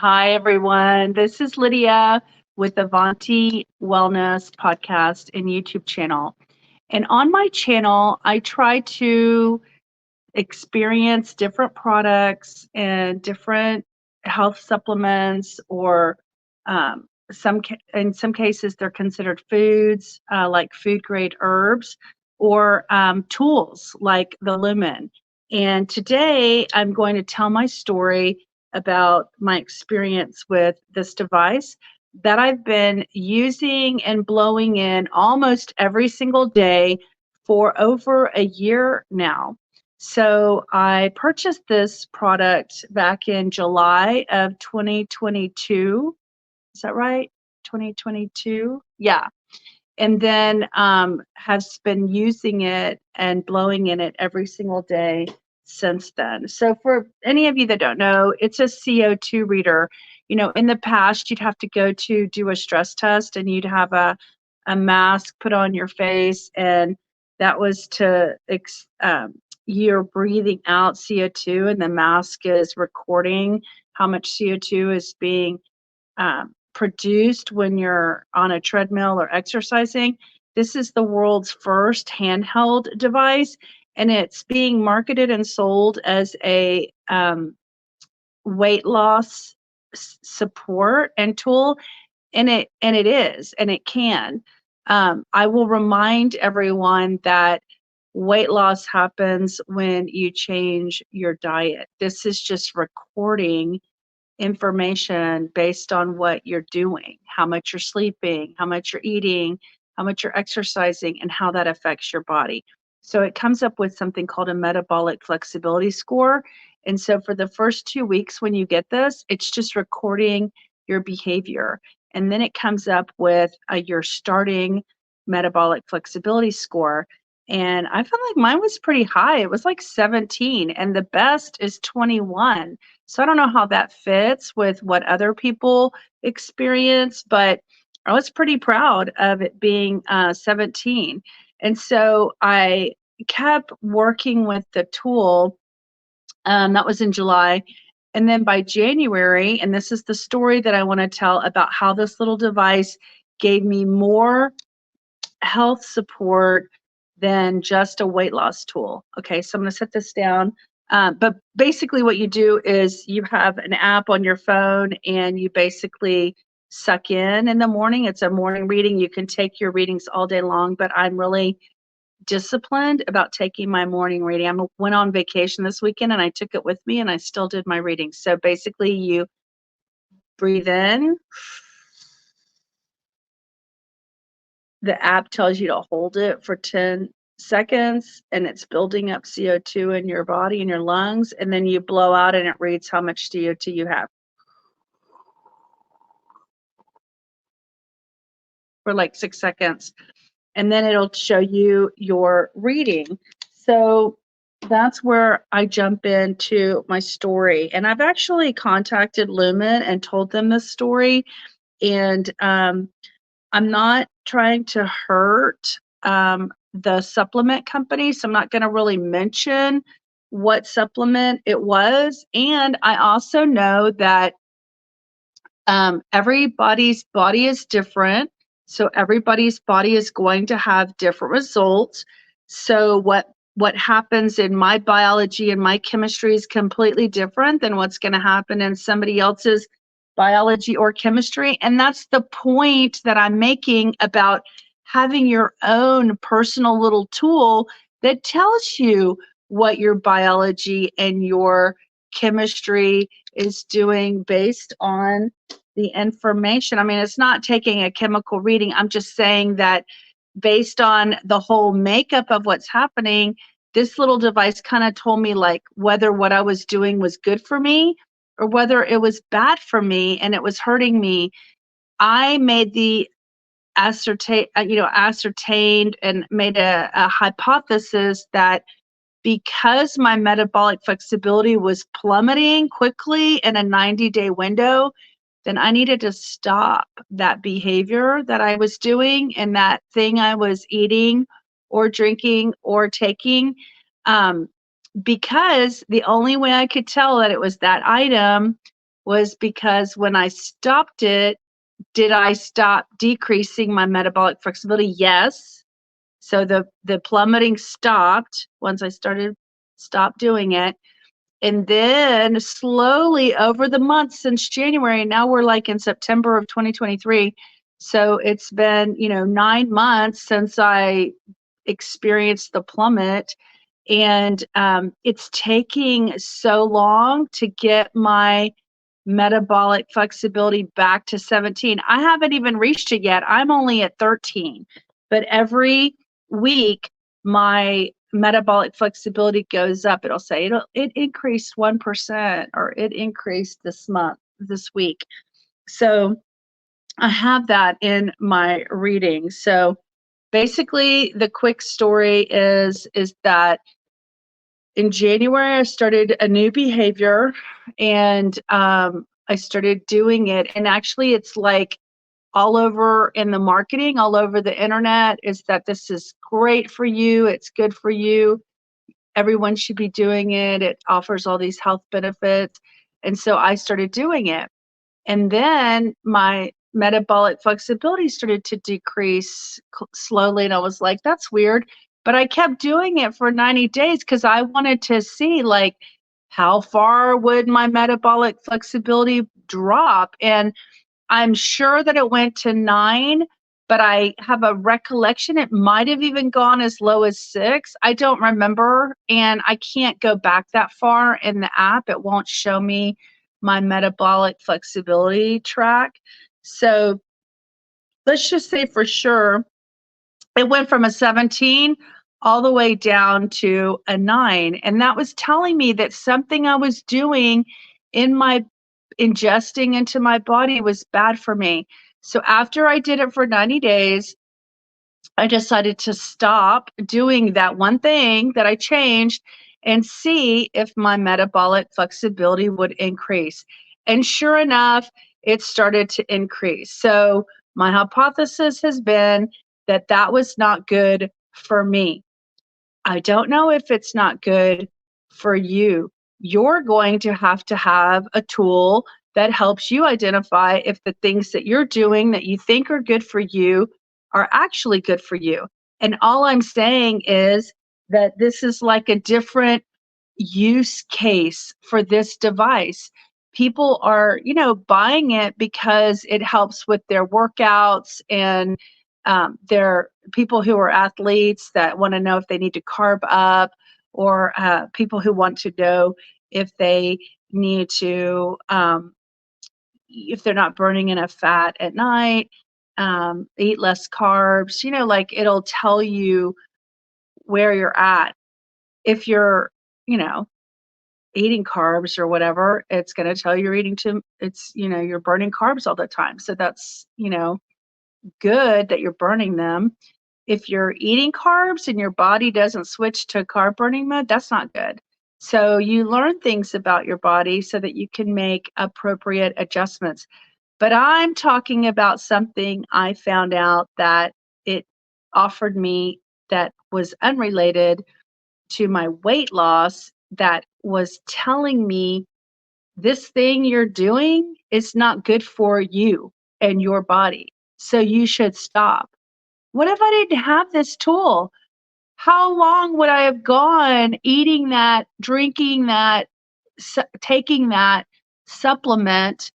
Hi, everyone. This is Lydia with Avanti Wellness podcast and YouTube channel. And on my channel, I try to experience different products and different health supplements, or in some cases, they're considered foods, like food grade herbs, or tools like the Lumen. And today, I'm going to tell my story about my experience with this device that I've been using and blowing in almost every single day for over a year now. So I purchased this product back in July of 2022. Is that right? 2022? Yeah. And then has been using it and blowing in it every single day since then. So for any of you that don't know, it's a CO2 reader. In the past, you'd have to go to do a stress test and you'd have a mask put on your face, and that was to you're breathing out CO2, and the mask is recording how much CO2 is being produced when you're on a treadmill or exercising. This is the world's first handheld device, and it's being marketed and sold as a weight loss support and tool, and it is, and it can. I will remind everyone that weight loss happens when you change your diet. This is just recording information based on what you're doing, how much you're sleeping, how much you're eating, how much you're exercising, and how that affects your body. So it comes up with something called a metabolic flexibility score. And so for the first 2 weeks when you get this, it's just recording your behavior. And then it comes up with your starting metabolic flexibility score. And I felt like mine was pretty high. It was like 17, and the best is 21. So I don't know how that fits with what other people experience, but I was pretty proud of it being 17. And so I kept working with the tool. That was in July. And then by January, and this is the story that I want to tell about how this little device gave me more health support than just a weight loss tool. Okay, so I'm going to set this down. But basically what you do is you have an app on your phone, and you basically suck in the morning. It's a morning reading. You can take your readings all day long, but I'm really disciplined about taking my morning reading. I went on vacation this weekend and I took it with me, and I still did my readings. So basically you breathe in. The app tells you to hold it for 10 seconds, and it's building up CO2 in your body and your lungs. And then you blow out, and it reads how much CO2 you have for like 6 seconds. And then it'll show you your reading. So that's where I jump into my story. And I've actually contacted Lumen and told them this story. And I'm not trying to hurt the supplement company, so I'm not going to really mention what supplement it was. And I also know that everybody's body is different, so everybody's body is going to have different results. So what happens in my biology and my chemistry is completely different than what's going to happen in somebody else's biology or chemistry. And that's the point that I'm making about having your own personal little tool that tells you what your biology and your chemistry is doing based on the information. I mean, it's not taking a chemical reading. I'm just saying that based on the whole makeup of what's happening, this little device kind of told me like whether what I was doing was good for me or whether it was bad for me and it was hurting me. I made the ascertained and made a hypothesis that because my metabolic flexibility was plummeting quickly in a 90-day window, then I needed to stop that behavior that I was doing and that thing I was eating or drinking or taking, because the only way I could tell that it was that item was because when I stopped it, did I stop decreasing my metabolic flexibility? Yes. So the plummeting stopped once I stopped doing it. And then slowly over the months since January, now we're like in September of 2023. So it's been, 9 months since I experienced the plummet. And it's taking so long to get my metabolic flexibility back to 17. I haven't even reached it yet. I'm only at 13. But every week, my metabolic flexibility goes up. It'll say it increased 1% or it increased this week. So I have that in my reading. So basically the quick story is that in January, I started a new behavior, and I started doing it. And actually, it's like all over in the marketing, all over the internet, is that this is great for you. It's good for you. Everyone should be doing it. It offers all these health benefits. And so I started doing it. And then my metabolic flexibility started to decrease slowly. And I was like, that's weird. But I kept doing it for 90 days because I wanted to see, like, how far would my metabolic flexibility drop? And I'm sure that it went to 9, but I have a recollection it might have even gone as low as 6. I don't remember, and I can't go back that far in the app. It won't show me my metabolic flexibility track. So let's just say for sure it went from a 17 all the way down to a 9. And that was telling me that something I was doing in my ingesting into my body was bad for me. So after I did it for 90 days, I decided to stop doing that one thing that I changed and see if my metabolic flexibility would increase. And sure enough, it started to increase. So my hypothesis has been that that was not good for me. I don't know if it's not good for you. You're going to have a tool that helps you identify if the things that you're doing that you think are good for you are actually good for you. And all I'm saying is that this is like a different use case for this device. People are, buying it because it helps with their workouts, and they're people who are athletes that want to know if they need to carb up, or people who want to know if they need to, if they're not burning enough fat at night, eat less carbs. Like, it'll tell you where you're at. If you're, you know, eating carbs or whatever, it's going to tell you you're eating too, you're burning carbs all the time. So that's, good that you're burning them. If you're eating carbs and your body doesn't switch to carb burning mode, that's not good. So you learn things about your body so that you can make appropriate adjustments. But I'm talking about something I found out that it offered me that was unrelated to my weight loss, that was telling me this thing you're doing is not good for you and your body. So you should stop. What if I didn't have this tool? How long would I have gone eating that, drinking that, taking that supplement,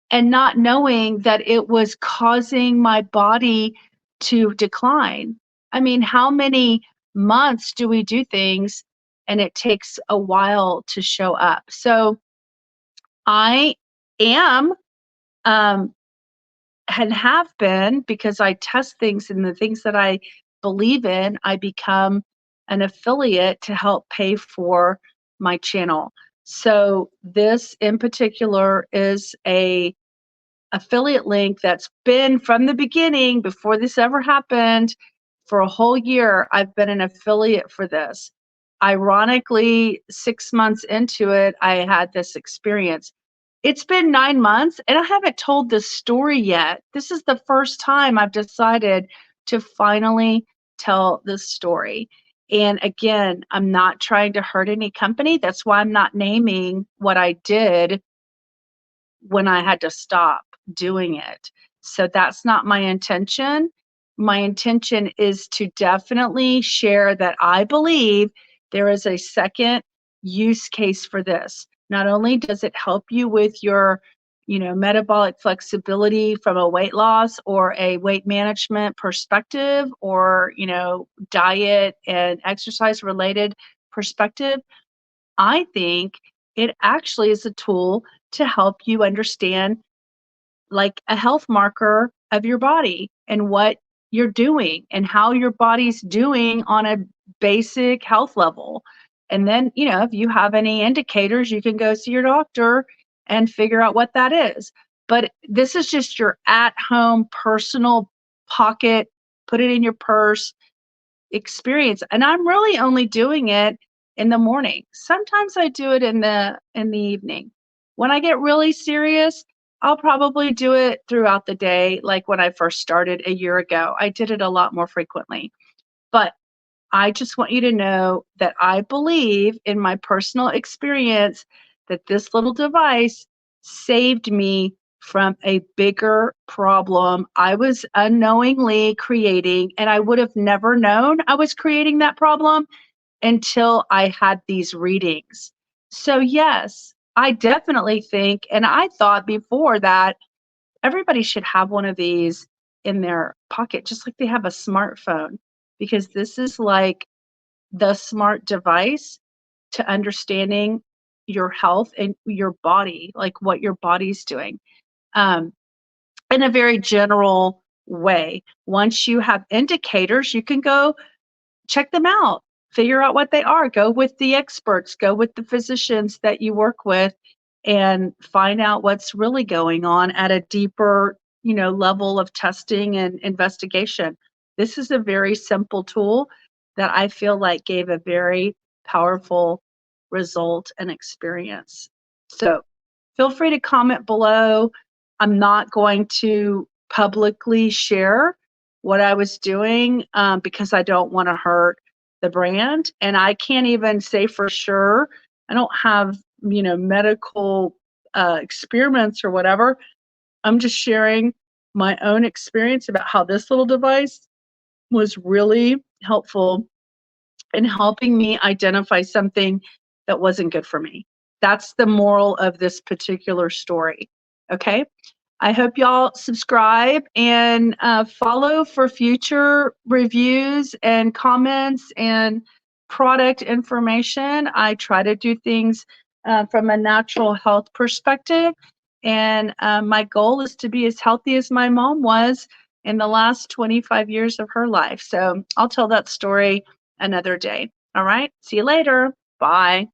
and not knowing that it was causing my body to decline? I mean, how many months do we do things and it takes a while to show up? So I am, um, and have been, because I test things, and the things that I believe in, I become an affiliate to help pay for my channel. So this in particular is a affiliate link that's been from the beginning, before this ever happened. For a whole year, I've been an affiliate for this. Ironically, 6 months into it, I had this experience. It's been 9 months and I haven't told this story yet. This is the first time I've decided to finally tell this story. And again, I'm not trying to hurt any company. That's why I'm not naming what I did. when I had to stop doing it. So that's not my intention. My intention is to definitely share that I believe there is a second use case for this. Not only does it help you with your, metabolic flexibility from a weight loss or a weight management perspective, or, diet and exercise related perspective, I think it actually is a tool to help you understand, like, a health marker of your body and what you're doing and how your body's doing on a basic health level. And then, if you have any indicators, you can go see your doctor and figure out what that is. But this is just your at home personal pocket, put it in your purse experience. And I'm really only doing it in the morning. Sometimes I do it in the evening. When I get really serious, I'll probably do it throughout the day. Like when I first started a year ago, I did it a lot more frequently. But I just want you to know that I believe in my personal experience that this little device saved me from a bigger problem I was unknowingly creating, and I would have never known I was creating that problem until I had these readings. So yes, I definitely think, and I thought before that everybody should have one of these in their pocket, just like they have a smartphone, because this is like the smart device to understanding your health and your body, like what your body's doing, um, in a very general way. Once you have indicators, you can go check them out, figure out what they are, go with the experts, go with the physicians that you work with, and find out what's really going on at a deeper, level of testing and investigation. This is a very simple tool that I feel like gave a very powerful result and experience. So feel free to comment below. I'm not going to publicly share what I was doing, because I don't want to hurt the brand. And I can't even say for sure. I don't have, medical experiments or whatever. I'm just sharing my own experience about how this little device was really helpful in helping me identify something that wasn't good for me. That's the moral of this particular story. Okay. I hope y'all subscribe and follow for future reviews and comments and product information. I try to do things from a natural health perspective. And my goal is to be as healthy as my mom was in the last 25 years of her life. So I'll tell that story another day. All right. See you later. Bye.